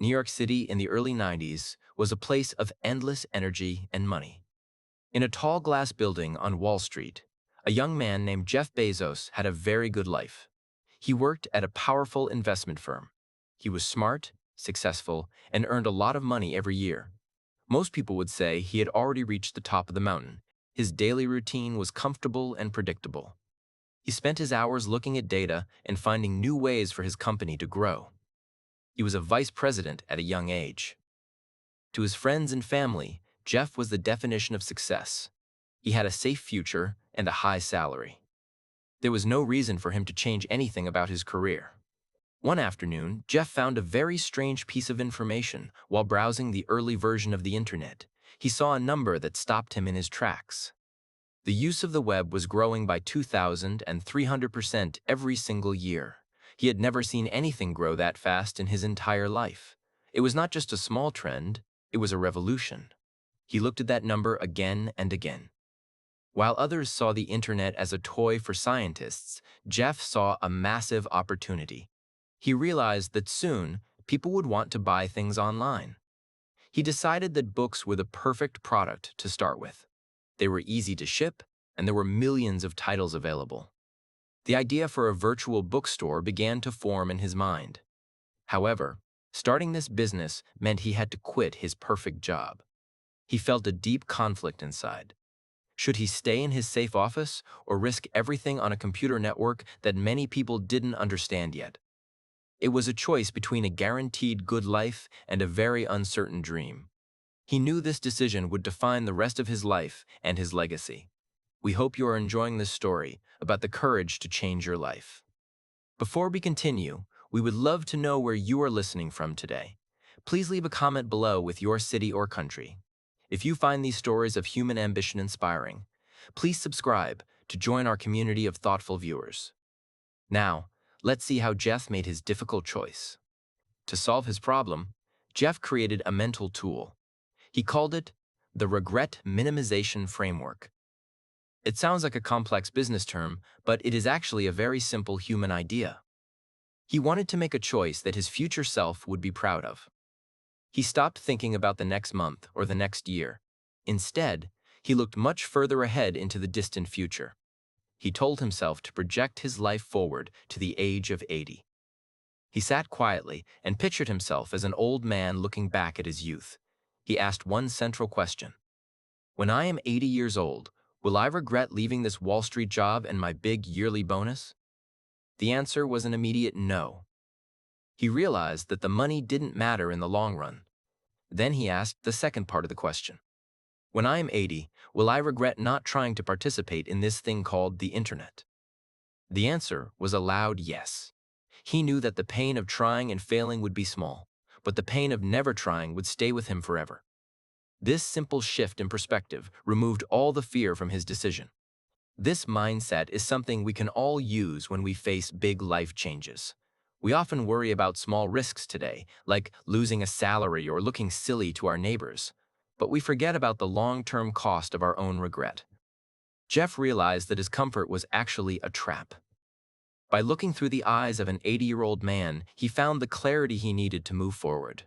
New York City in the early 90s was a place of endless energy and money. In a tall glass building on Wall Street, a young man named Jeff Bezos had a very good life. He worked at a powerful investment firm. He was smart, successful, and earned a lot of money every year. Most people would say he had already reached the top of the mountain. His daily routine was comfortable and predictable. He spent his hours looking at data and finding new ways for his company to grow. He was a vice president at a young age. To his friends and family, Jeff was the definition of success. He had a safe future and a high salary. There was no reason for him to change anything about his career. One afternoon, Jeff found a very strange piece of information while browsing the early version of the internet. He saw a number that stopped him in his tracks. The use of the web was growing by 2,300% every single year. He had never seen anything grow that fast in his entire life. It was not just a small trend, it was a revolution. He looked at that number again and again. While others saw the internet as a toy for scientists, Jeff saw a massive opportunity. He realized that soon, people would want to buy things online. He decided that books were the perfect product to start with. They were easy to ship, and there were millions of titles available. The idea for a virtual bookstore began to form in his mind. However, starting this business meant he had to quit his perfect job. He felt a deep conflict inside. Should he stay in his safe office or risk everything on a computer network that many people didn't understand yet? It was a choice between a guaranteed good life and a very uncertain dream. He knew this decision would define the rest of his life and his legacy. We hope you are enjoying this story about the courage to change your life. Before we continue, we would love to know where you are listening from today. Please leave a comment below with your city or country. If you find these stories of human ambition inspiring, please subscribe to join our community of thoughtful viewers. Now, let's see how Jeff made his difficult choice. To solve his problem, Jeff created a mental tool. He called it the Regret Minimization Framework. It sounds like a complex business term, but it is actually a very simple human idea. He wanted to make a choice that his future self would be proud of. He stopped thinking about the next month or the next year. Instead, he looked much further ahead into the distant future. He told himself to project his life forward to the age of 80. He sat quietly and pictured himself as an old man looking back at his youth. He asked one central question. When I am 80 years old, will I regret leaving this Wall Street job and my big yearly bonus? The answer was an immediate no. He realized that the money didn't matter in the long run. Then he asked the second part of the question. When I am 80, will I regret not trying to participate in this thing called the internet? The answer was a loud yes. He knew that the pain of trying and failing would be small, but the pain of never trying would stay with him forever. This simple shift in perspective removed all the fear from his decision. This mindset is something we can all use when we face big life changes. We often worry about small risks today, like losing a salary or looking silly to our neighbors, but we forget about the long-term cost of our own regret. Jeff realized that his comfort was actually a trap. By looking through the eyes of an 80-year-old man, he found the clarity he needed to move forward.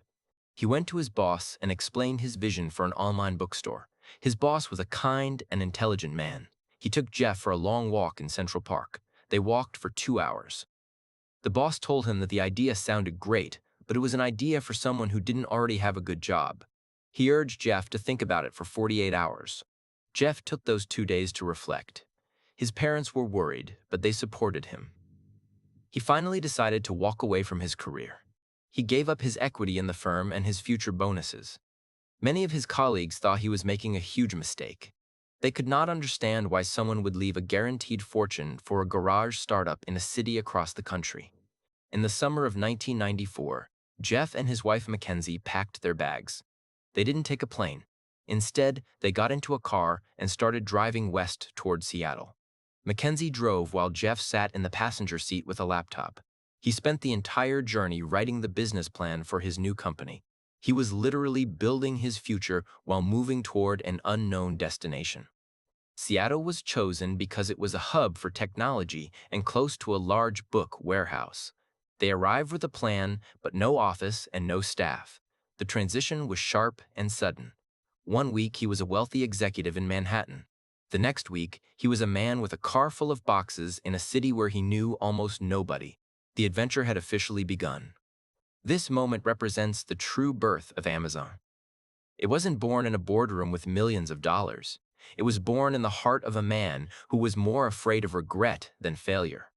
He went to his boss and explained his vision for an online bookstore. His boss was a kind and intelligent man. He took Jeff for a long walk in Central Park. They walked for 2 hours. The boss told him that the idea sounded great, but it was an idea for someone who didn't already have a good job. He urged Jeff to think about it for 48 hours. Jeff took those 2 days to reflect. His parents were worried, but they supported him. He finally decided to walk away from his career. He gave up his equity in the firm and his future bonuses. Many of his colleagues thought he was making a huge mistake. They could not understand why someone would leave a guaranteed fortune for a garage startup in a city across the country. In the summer of 1994, Jeff and his wife Mackenzie packed their bags. They didn't take a plane. Instead, they got into a car and started driving west toward Seattle. Mackenzie drove while Jeff sat in the passenger seat with a laptop. He spent the entire journey writing the business plan for his new company. He was literally building his future while moving toward an unknown destination. Seattle was chosen because it was a hub for technology and close to a large book warehouse. They arrived with a plan, but no office and no staff. The transition was sharp and sudden. One week, he was a wealthy executive in Manhattan. The next week, he was a man with a car full of boxes in a city where he knew almost nobody. The adventure had officially begun. This moment represents the true birth of Amazon. It wasn't born in a boardroom with millions of dollars. It was born in the heart of a man who was more afraid of regret than failure.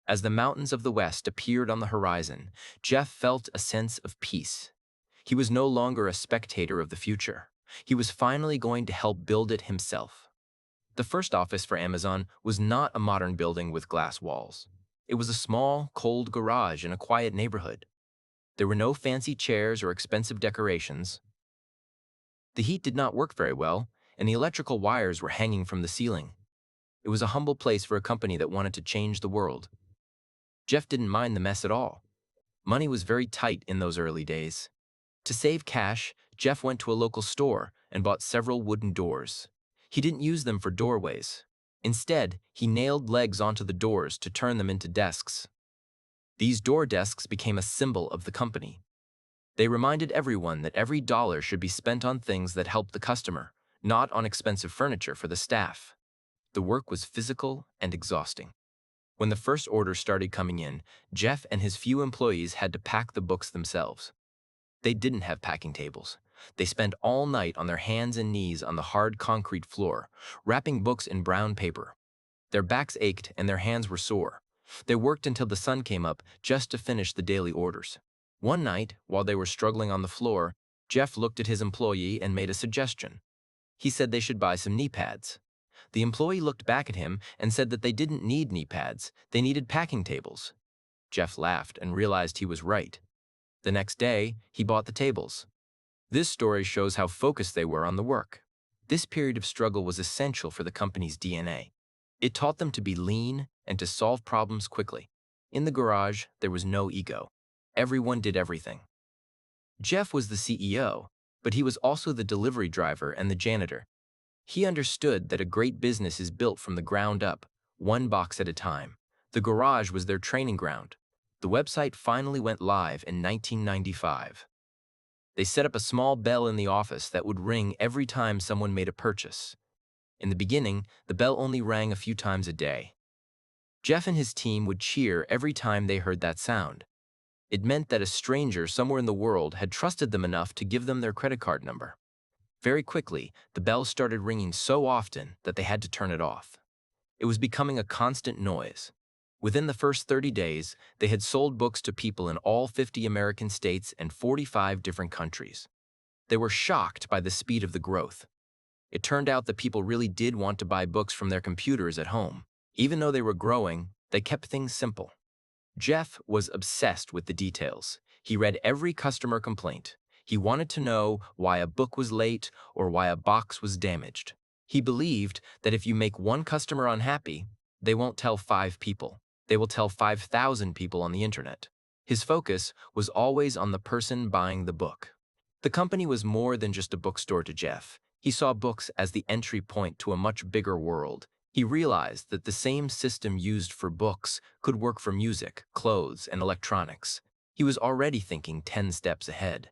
As the mountains of the West appeared on the horizon, Jeff felt a sense of peace. He was no longer a spectator of the future. He was finally going to help build it himself. The first office for Amazon was not a modern building with glass walls. It was a small, cold garage in a quiet neighborhood. There were no fancy chairs or expensive decorations. The heat did not work very well, and the electrical wires were hanging from the ceiling. It was a humble place for a company that wanted to change the world. Jeff didn't mind the mess at all. Money was very tight in those early days. To save cash, Jeff went to a local store and bought several wooden doors. He didn't use them for doorways. Instead, he nailed legs onto the doors to turn them into desks. These door desks became a symbol of the company. They reminded everyone that every dollar should be spent on things that helped the customer, not on expensive furniture for the staff. The work was physical and exhausting. When the first orders started coming in, Jeff and his few employees had to pack the books themselves. They didn't have packing tables. They spent all night on their hands and knees on the hard concrete floor, wrapping books in brown paper. Their backs ached and their hands were sore. They worked until the sun came up just to finish the daily orders. One night, while they were struggling on the floor, Jeff looked at his employee and made a suggestion. He said they should buy some knee pads. The employee looked back at him and said that they didn't need knee pads, they needed packing tables. Jeff laughed and realized he was right. The next day, he bought the tables. This story shows how focused they were on the work. This period of struggle was essential for the company's DNA. It taught them to be lean and to solve problems quickly. In the garage, there was no ego. Everyone did everything. Jeff was the CEO, but he was also the delivery driver and the janitor. He understood that a great business is built from the ground up, one box at a time. The garage was their training ground. The website finally went live in 1995. They set up a small bell in the office that would ring every time someone made a purchase. In the beginning, the bell only rang a few times a day. Jeff and his team would cheer every time they heard that sound. It meant that a stranger somewhere in the world had trusted them enough to give them their credit card number. Very quickly, the bell started ringing so often that they had to turn it off. It was becoming a constant noise. Within the first 30 days, they had sold books to people in all 50 American states and 45 different countries. They were shocked by the speed of the growth. It turned out that people really did want to buy books from their computers at home. Even though they were growing, they kept things simple. Jeff was obsessed with the details. He read every customer complaint. He wanted to know why a book was late or why a box was damaged. He believed that if you make one customer unhappy, they won't tell 5 people. They will tell 5,000 people on the internet. His focus was always on the person buying the book. The company was more than just a bookstore to Jeff. He saw books as the entry point to a much bigger world. He realized that the same system used for books could work for music, clothes, and electronics. He was already thinking 10 steps ahead.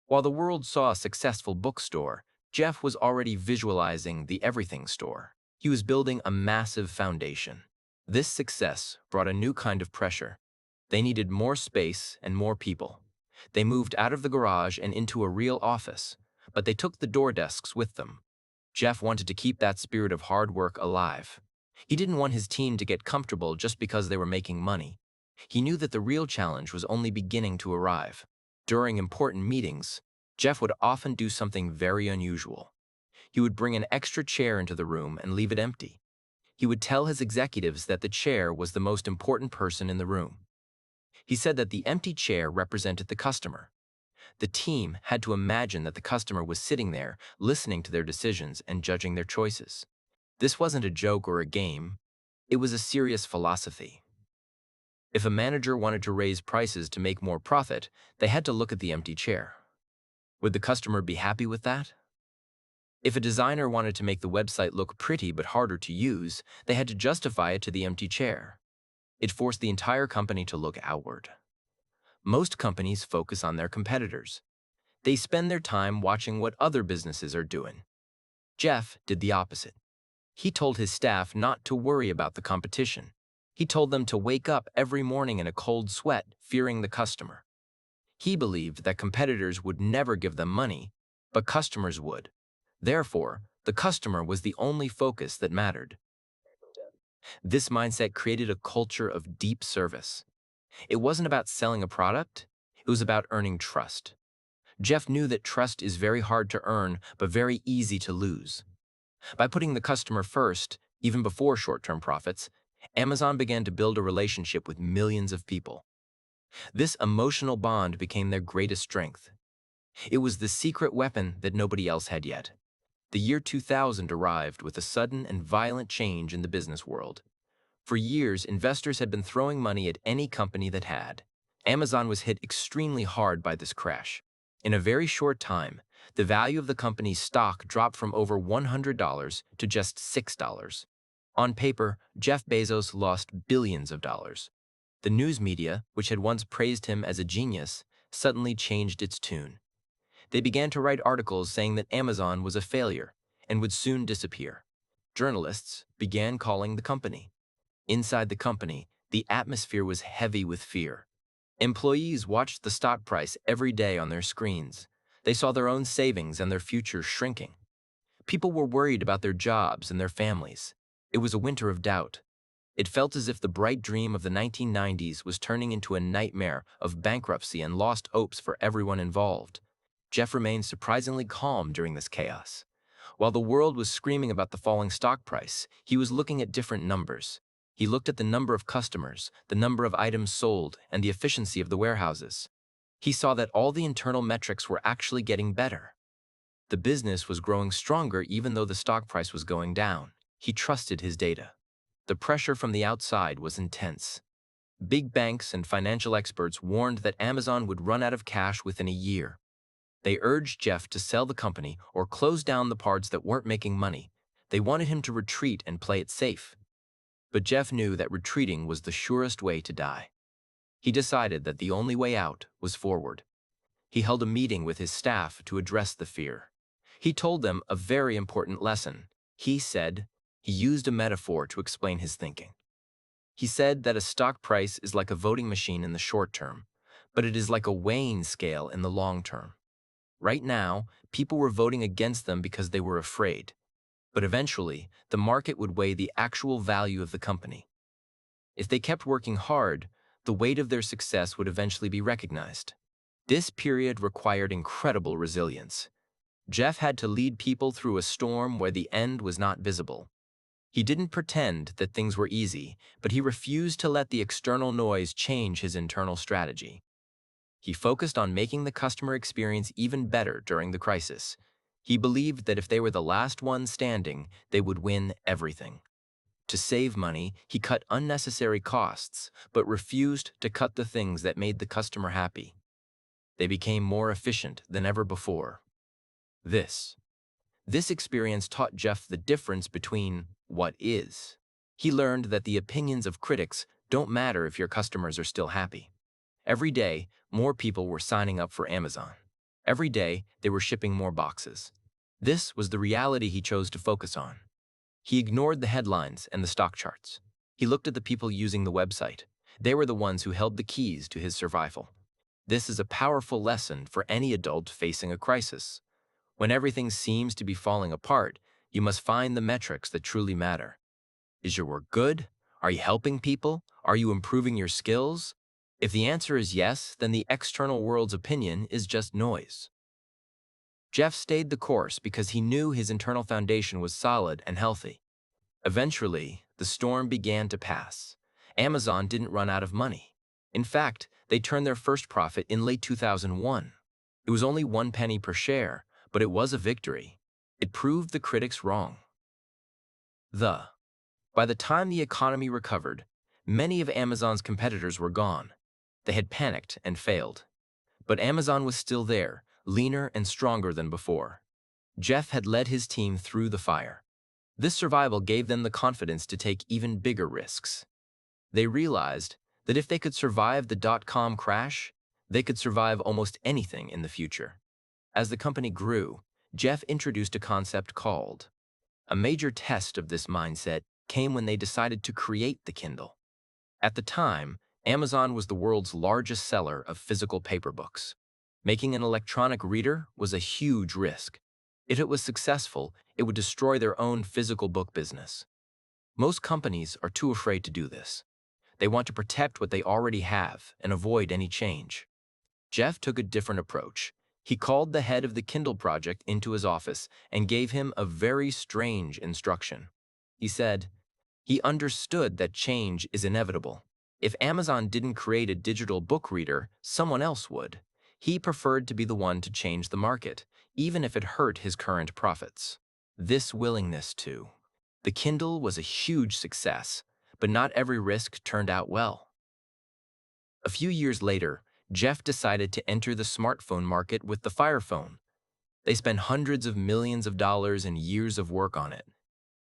While the world saw a successful bookstore, Jeff was already visualizing the everything store. He was building a massive foundation. This success brought a new kind of pressure. They needed more space and more people. They moved out of the garage and into a real office, but they took the door desks with them. Jeff wanted to keep that spirit of hard work alive. He didn't want his team to get comfortable just because they were making money. He knew that the real challenge was only beginning to arrive. During important meetings, Jeff would often do something very unusual. He would bring an extra chair into the room and leave it empty. He would tell his executives that the chair was the most important person in the room. He said that the empty chair represented the customer. The team had to imagine that the customer was sitting there, listening to their decisions and judging their choices. This wasn't a joke or a game. It was a serious philosophy. If a manager wanted to raise prices to make more profit, they had to look at the empty chair. Would the customer be happy with that? If a designer wanted to make the website look pretty but harder to use, they had to justify it to the empty chair. It forced the entire company to look outward. Most companies focus on their competitors. They spend their time watching what other businesses are doing. Jeff did the opposite. He told his staff not to worry about the competition. He told them to wake up every morning in a cold sweat, fearing the customer. He believed that competitors would never give them money, but customers would. Therefore, the customer was the only focus that mattered. This mindset created a culture of deep service. It wasn't about selling a product, it was about earning trust. Jeff knew that trust is very hard to earn, but very easy to lose. By putting the customer first, even before short-term profits, Amazon began to build a relationship with millions of people. This emotional bond became their greatest strength. It was the secret weapon that nobody else had yet. The year 2000 arrived with a sudden and violent change in the business world. For years, investors had been throwing money at any company that had. Amazon was hit extremely hard by this crash. In a very short time, the value of the company's stock dropped from over $100 to just $6. On paper, Jeff Bezos lost billions of dollars. The news media, which had once praised him as a genius, suddenly changed its tune. They began to write articles saying that Amazon was a failure and would soon disappear. Journalists began calling the company. Inside the company, the atmosphere was heavy with fear. Employees watched the stock price every day on their screens. They saw their own savings and their future shrinking. People were worried about their jobs and their families. It was a winter of doubt. It felt as if the bright dream of the 1990s was turning into a nightmare of bankruptcy and lost hopes for everyone involved. Jeff remained surprisingly calm during this chaos. While the world was screaming about the falling stock price, he was looking at different numbers. He looked at the number of customers, the number of items sold, and the efficiency of the warehouses. He saw that all the internal metrics were actually getting better. The business was growing stronger even though the stock price was going down. He trusted his data. The pressure from the outside was intense. Big banks and financial experts warned that Amazon would run out of cash within a year. They urged Jeff to sell the company or close down the parts that weren't making money. They wanted him to retreat and play it safe. But Jeff knew that retreating was the surest way to die. He decided that the only way out was forward. He held a meeting with his staff to address the fear. He told them a very important lesson. He used a metaphor to explain his thinking. He said that a stock price is like a voting machine in the short term, but it is like a weighing scale in the long term. Right now, people were voting against them because they were afraid. But eventually, the market would weigh the actual value of the company. If they kept working hard, the weight of their success would eventually be recognized. This period required incredible resilience. Jeff had to lead people through a storm where the end was not visible. He didn't pretend that things were easy, but he refused to let the external noise change his internal strategy. He focused on making the customer experience even better during the crisis. He believed that if they were the last ones standing, they would win everything. To save money, he cut unnecessary costs, but refused to cut the things that made the customer happy. They became more efficient than ever before. This experience taught Jeff the difference between what is. He learned that the opinions of critics don't matter if your customers are still happy. Every day, more people were signing up for Amazon. Every day, they were shipping more boxes. This was the reality he chose to focus on. He ignored the headlines and the stock charts. He looked at the people using the website. They were the ones who held the keys to his survival. This is a powerful lesson for any adult facing a crisis. When everything seems to be falling apart, you must find the metrics that truly matter. Is your work good? Are you helping people? Are you improving your skills? If the answer is yes, then the external world's opinion is just noise. Jeff stayed the course because he knew his internal foundation was solid and healthy. Eventually, the storm began to pass. Amazon didn't run out of money. In fact, they turned their first profit in late 2001. It was only 1 penny per share, but it was a victory. It proved the critics wrong. By the time the economy recovered, many of Amazon's competitors were gone. They had panicked and failed. But Amazon was still there, leaner and stronger than before. Jeff had led his team through the fire. This survival gave them the confidence to take even bigger risks. They realized that if they could survive the dot-com crash, they could survive almost anything in the future. As the company grew, Jeff introduced a concept called. A major test of this mindset came when they decided to create the Kindle. At the time, Amazon was the world's largest seller of physical paper books. Making an electronic reader was a huge risk. If it was successful, it would destroy their own physical book business. Most companies are too afraid to do this. They want to protect what they already have and avoid any change. Jeff took a different approach. He called the head of the Kindle project into his office and gave him a very strange instruction. He said, he understood that change is inevitable. If Amazon didn't create a digital book reader, someone else would. He preferred to be the one to change the market, even if it hurt his current profits. This willingness to. The Kindle was a huge success, but not every risk turned out well. A few years later, Jeff decided to enter the smartphone market with the Fire Phone. They spent hundreds of millions of dollars and years of work on it.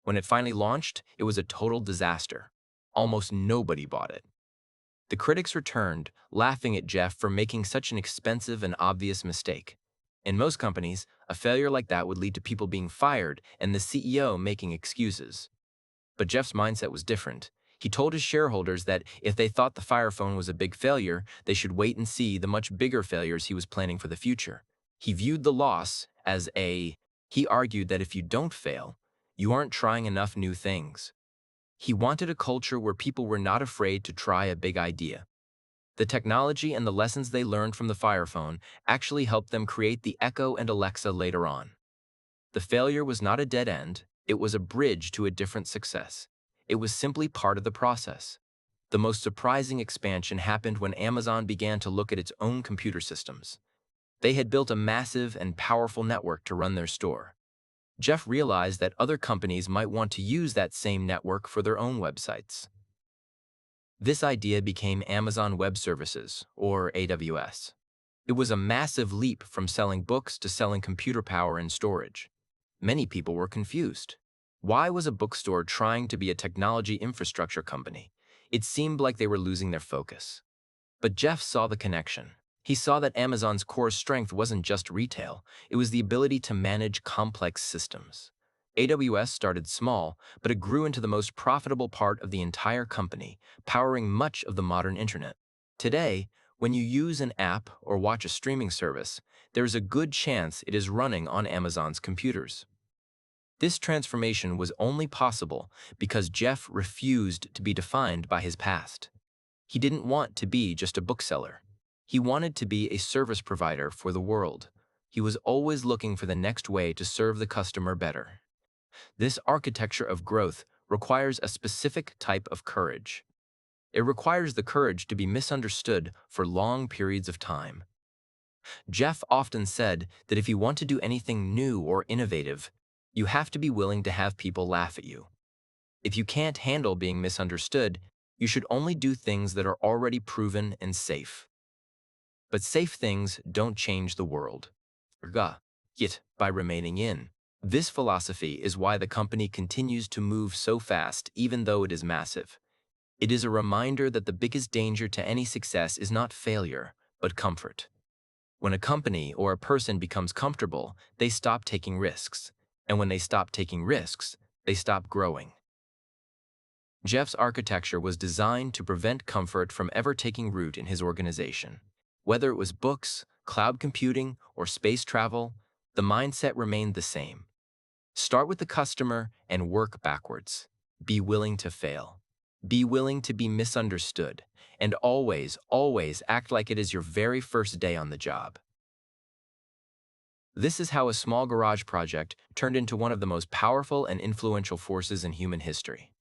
When it finally launched, it was a total disaster. Almost nobody bought it. The critics returned, laughing at Jeff for making such an expensive and obvious mistake. In most companies, a failure like that would lead to people being fired and the CEO making excuses. But Jeff's mindset was different. He told his shareholders that if they thought the Fire Phone was a big failure, they should wait and see the much bigger failures he was planning for the future. He viewed the loss as he argued that if you don't fail, you aren't trying enough new things. He wanted a culture where people were not afraid to try a big idea. The technology and the lessons they learned from the Fire Phone actually helped them create the Echo and Alexa later on. The failure was not a dead end, it was a bridge to a different success. It was simply part of the process. The most surprising expansion happened when Amazon began to look at its own computer systems. They had built a massive and powerful network to run their store. Jeff realized that other companies might want to use that same network for their own websites. This idea became Amazon Web Services, or AWS. It was a massive leap from selling books to selling computer power and storage. Many people were confused. Why was a bookstore trying to be a technology infrastructure company? It seemed like they were losing their focus. But Jeff saw the connection. He saw that Amazon's core strength wasn't just retail, it was the ability to manage complex systems. AWS started small, but it grew into the most profitable part of the entire company, powering much of the modern internet. Today, when you use an app or watch a streaming service, there is a good chance it is running on Amazon's computers. This transformation was only possible because Jeff refused to be defined by his past. He didn't want to be just a bookseller. He wanted to be a service provider for the world. He was always looking for the next way to serve the customer better. This architecture of growth requires a specific type of courage. It requires the courage to be misunderstood for long periods of time. Jeff often said that if you want to do anything new or innovative, you have to be willing to have people laugh at you. If you can't handle being misunderstood, you should only do things that are already proven and safe. But safe things don't change the world. Yet, by remaining in. This philosophy is why the company continues to move so fast even though it is massive. It is a reminder that the biggest danger to any success is not failure, but comfort. When a company or a person becomes comfortable, they stop taking risks. And when they stop taking risks, they stop growing. Jeff's architecture was designed to prevent comfort from ever taking root in his organization. Whether it was books, cloud computing, or space travel, the mindset remained the same. Start with the customer and work backwards. Be willing to fail. Be willing to be misunderstood. And always, always act like it is your very first day on the job. This is how a small garage project turned into one of the most powerful and influential forces in human history.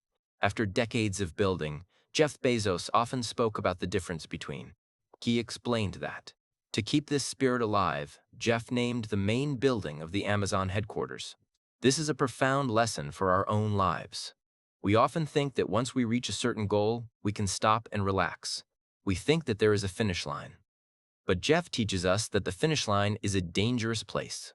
After decades of building, Jeff Bezos often spoke about the difference between. He explained that, to keep this spirit alive, Jeff named the main building of the Amazon headquarters. This is a profound lesson for our own lives. We often think that once we reach a certain goal, we can stop and relax. We think that there is a finish line. But Jeff teaches us that the finish line is a dangerous place.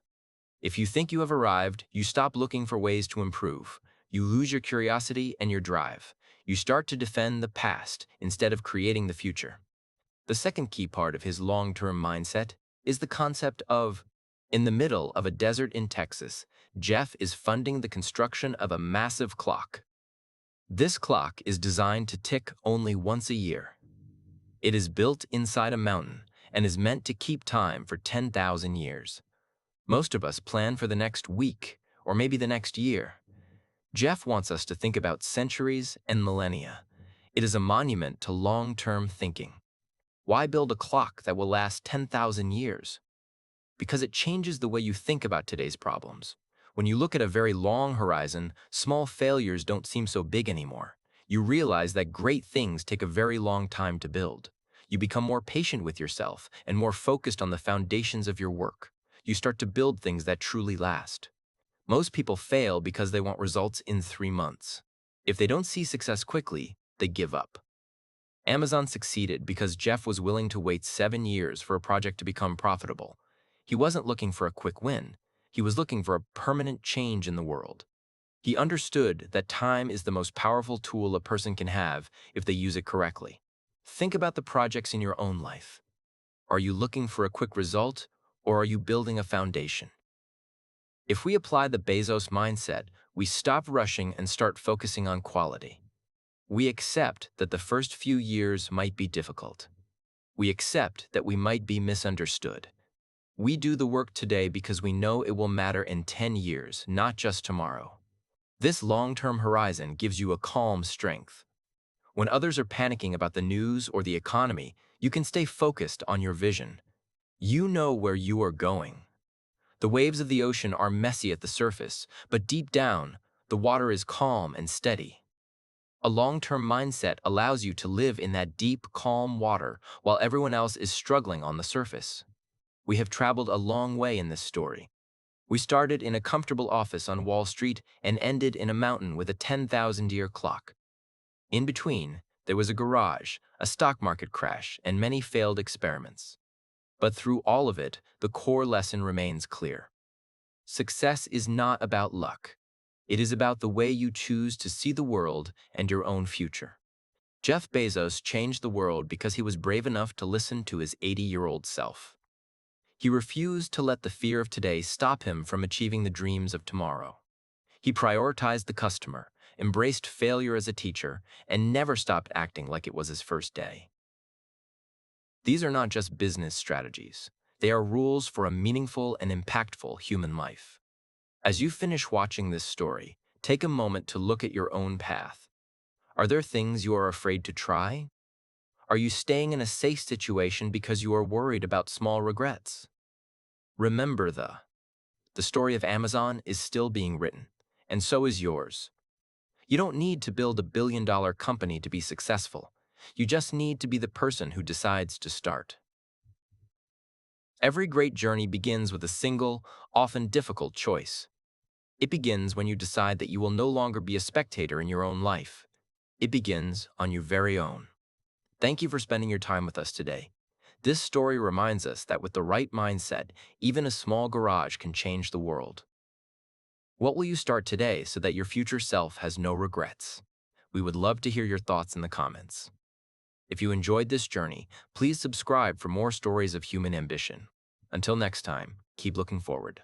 If you think you have arrived, you stop looking for ways to improve. You lose your curiosity and your drive. You start to defend the past instead of creating the future. The second key part of his long-term mindset is the concept of, in the middle of a desert in Texas, Jeff is funding the construction of a massive clock. This clock is designed to tick only once a year. It is built inside a mountain and is meant to keep time for 10,000 years. Most of us plan for the next week or maybe the next year. Jeff wants us to think about centuries and millennia. It is a monument to long-term thinking. Why build a clock that will last 10,000 years? Because it changes the way you think about today's problems. When you look at a very long horizon, small failures don't seem so big anymore. You realize that great things take a very long time to build. You become more patient with yourself and more focused on the foundations of your work. You start to build things that truly last. Most people fail because they want results in 3 months. If they don't see success quickly, they give up. Amazon succeeded because Jeff was willing to wait 7 years for a project to become profitable. He wasn't looking for a quick win. He was looking for a permanent change in the world. He understood that time is the most powerful tool a person can have if they use it correctly. Think about the projects in your own life. Are you looking for a quick result, or are you building a foundation? If we apply the Bezos mindset, we stop rushing and start focusing on quality. We accept that the first few years might be difficult. We accept that we might be misunderstood. We do the work today because we know it will matter in 10 years, not just tomorrow. This long-term horizon gives you a calm strength. When others are panicking about the news or the economy, you can stay focused on your vision. You know where you are going. The waves of the ocean are messy at the surface, but deep down, the water is calm and steady. A long-term mindset allows you to live in that deep, calm water while everyone else is struggling on the surface. We have traveled a long way in this story. We started in a comfortable office on Wall Street and ended in a mountain with a 10,000-year clock. In between, there was a garage, a stock market crash, and many failed experiments. But through all of it, the core lesson remains clear. Success is not about luck. It is about the way you choose to see the world and your own future. Jeff Bezos changed the world because he was brave enough to listen to his 80-year-old self. He refused to let the fear of today stop him from achieving the dreams of tomorrow. He prioritized the customer, embraced failure as a teacher, and never stopped acting like it was his first day. These are not just business strategies. They are rules for a meaningful and impactful human life. As you finish watching this story, take a moment to look at your own path. Are there things you are afraid to try? Are you staying in a safe situation because you are worried about small regrets? Remember the story of Amazon is still being written, and so is yours. You don't need to build a billion-dollar company to be successful. You just need to be the person who decides to start. Every great journey begins with a single, often difficult choice. It begins when you decide that you will no longer be a spectator in your own life. It begins on your very own. Thank you for spending your time with us today. This story reminds us that with the right mindset, even a small garage can change the world. What will you start today so that your future self has no regrets? We would love to hear your thoughts in the comments. If you enjoyed this journey, please subscribe for more stories of human ambition. Until next time, keep looking forward.